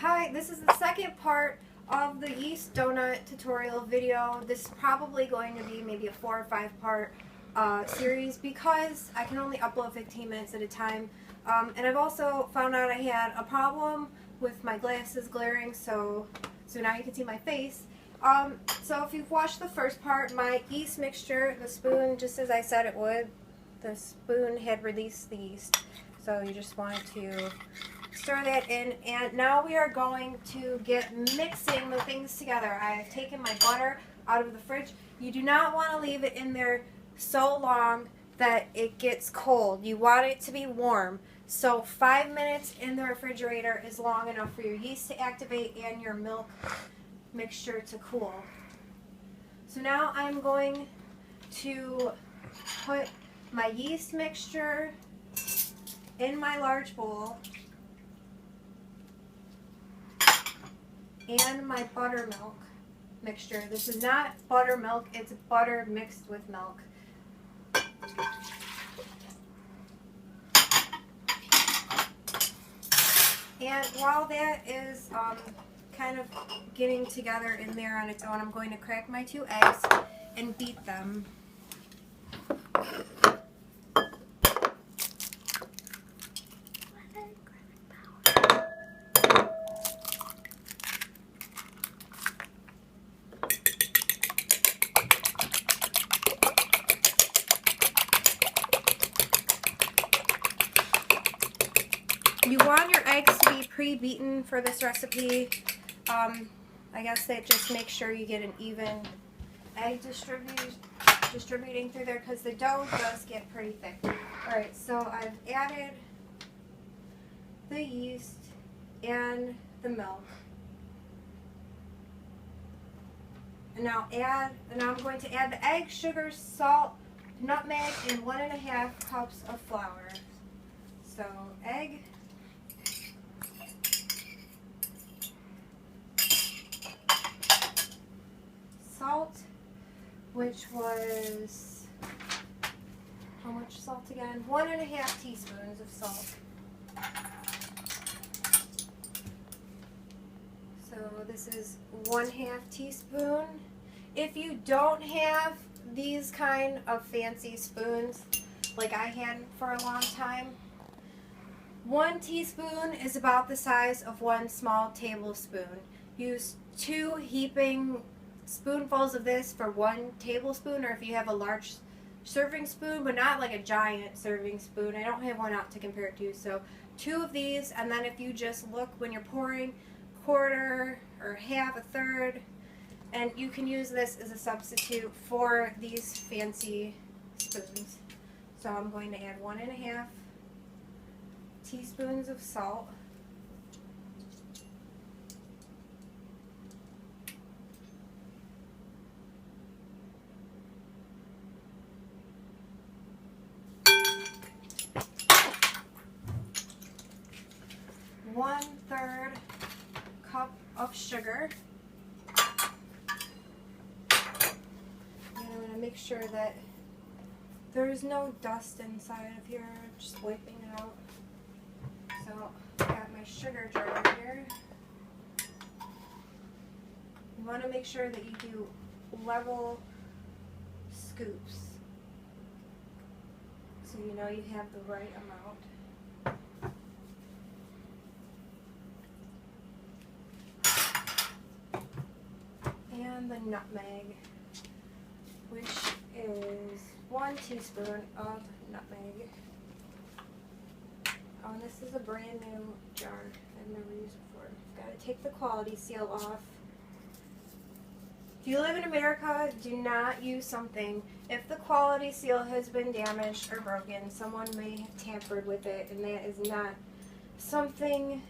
Hi, this is the second part of the yeast donut tutorial video. This is probably going to be maybe a 4 or 5 part series because I can only upload 15 minutes at a time. And I've also found out I had a problem with my glasses glaring, so now you can see my face. So if you've watched the first part, my yeast mixture, the spoon, just as I said it would, the spoon had released the yeast. So you just wanted to stir that in, and now we are going to get mixing the things together. I've taken my butter out of the fridge. You do not want to leave it in there so long that it gets cold. You want it to be warm. So 5 minutes in the refrigerator is long enough for your yeast to activate and your milk mixture to cool. So now I'm going to put my yeast mixture in my large bowl and my buttermilk mixture. This is not buttermilk, it's butter mixed with milk. And while that is kind of getting together in there on its own, I'm going to crack my 2 eggs and beat them. You want your eggs to be pre-beaten for this recipe. I guess that just makes sure you get an even egg distributing through there, because the dough does get pretty thick. Alright, so I've added the yeast and the milk. And now I'm going to add the egg, sugar, salt, nutmeg, and 1½ cups of flour. So egg, salt, which was, how much salt again? 1½ teaspoons of salt. So this is 1/2 teaspoon. If you don't have these kind of fancy spoons, like I had for a long time, 1 teaspoon is about the size of 1 small tablespoon. Use 2 heaping spoonfuls of this for 1 tablespoon, or if you have a large serving spoon, but not like a giant serving spoon. I don't have one out to compare it to, so 2 of these, and then if you just look when you're pouring, 1/4 or 1/2, 1/3, and you can use this as a substitute for these fancy spoons. So I'm going to add 1½ teaspoons of salt. One-third cup of sugar. And I'm going to make sure that there's no dust inside of here, just wiping it out. So I got my sugar jar here. You want to make sure that you do level scoops, so you know you have the right amount. And the nutmeg, which is 1 teaspoon of nutmeg. Oh, and this is a brand new jar I've never used before. Got to take the quality seal off. If you live in America, do not use something. If the quality seal has been damaged or broken, someone may have tampered with it, and that is not something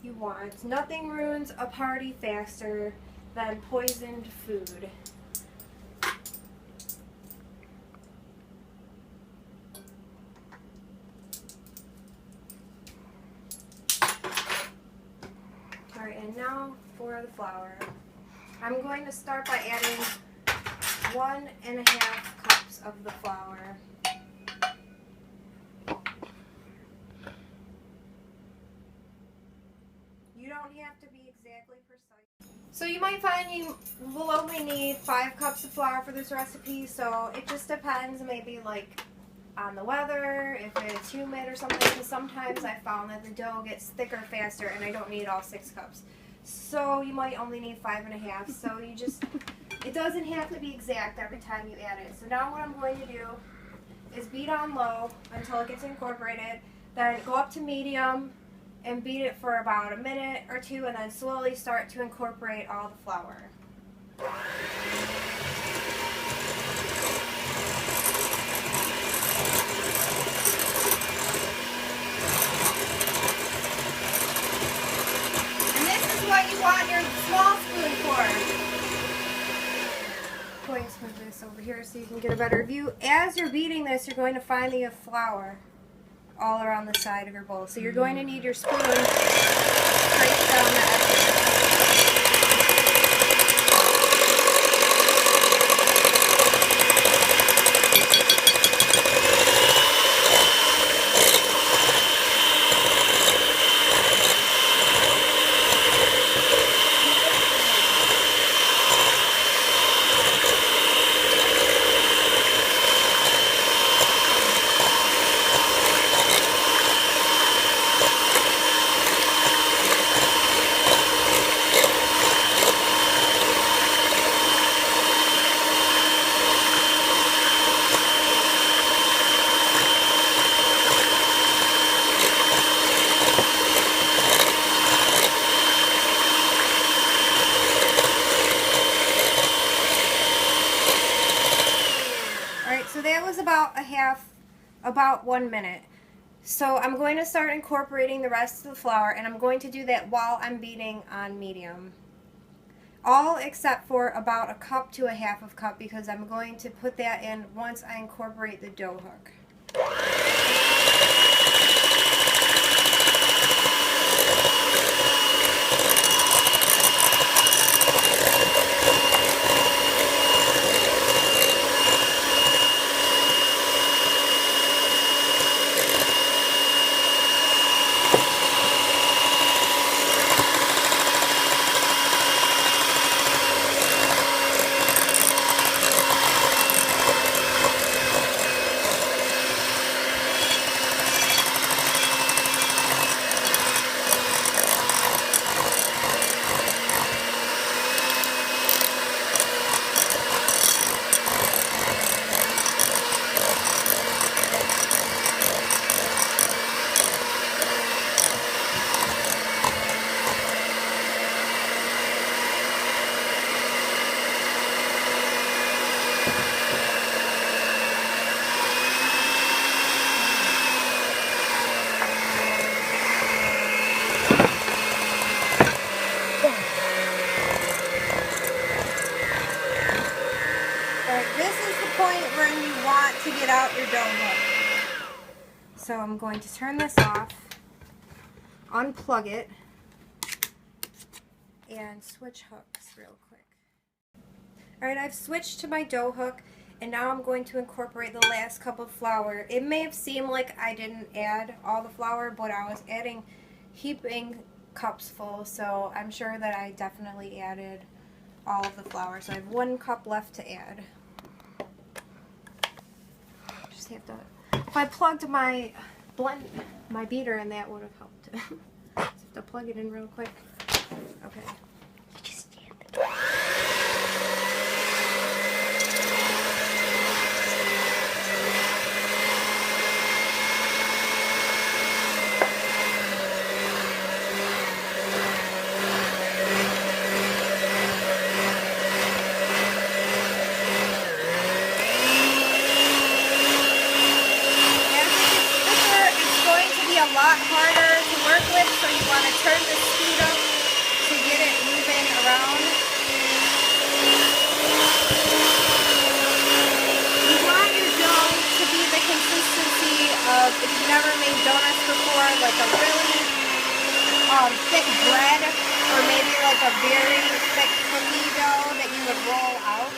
you want. Nothing ruins a party faster than poisoned food. Alright, and now for the flour. I'm going to start by adding 1½ cups of the flour. You don't don't have to be exactly precise. So you might find you will only need 5 cups of flour for this recipe, so it just depends maybe like on the weather, if it's humid or something, because sometimes I found that the dough gets thicker faster and I don't need all 6 cups. So you might only need 5.5, so you just, it doesn't have to be exact every time you add it. So now what I'm going to do is beat on low until it gets incorporated, then go up to medium and beat it for about a minute or 2, and then slowly start to incorporate all the flour. What you want your small spoon for. I'm going to move this over here so you can get a better view. As you're beating this, you're going to find that you have flour all around the side of your bowl. So you're going to need your spoon to scrape down the edges. So that was about 1 minute. So I'm going to start incorporating the rest of the flour, and I'm going to do that while I'm beating on medium. All except for about 1 cup to 1/2 cup, because I'm going to put that in once I incorporate the dough hook. Where you want to get out your dough hook. So I'm going to turn this off, unplug it, and switch hooks real quick. Alright, I've switched to my dough hook, and now I'm going to incorporate the last cup of flour. It may have seemed like I didn't add all the flour, but I was adding heaping cups full, so I'm sure that I definitely added all of the flour. So I have 1 cup left to add. Have to, if I plugged my beater in, that would have helped. So I have to plug it in real quick. Okay. You just stand there. A lot harder to work with, so you want to turn the speed up to get it moving around. You want your dough to be the consistency of, if you've never made donuts before, like a really thick bread, or maybe like a very thick cookie dough that you would roll out.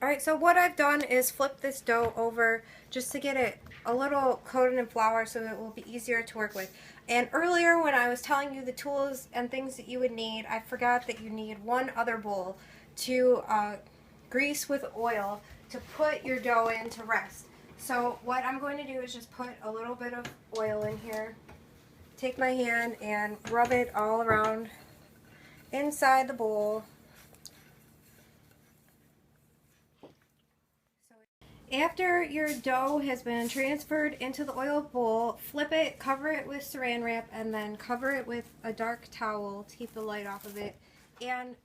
Alright, so what I've done is flip this dough over just to get it a little coated in flour so it will be easier to work with. And earlier when I was telling you the tools and things that you would need, I forgot that you need one other bowl to grease with oil to put your dough in to rest. So what I'm going to do is just put a little bit of oil in here, take my hand and rub it all around inside the bowl. After your dough has been transferred into the oil bowl, flip it, cover it with saran wrap, and then cover it with a dark towel to keep the light off of it. And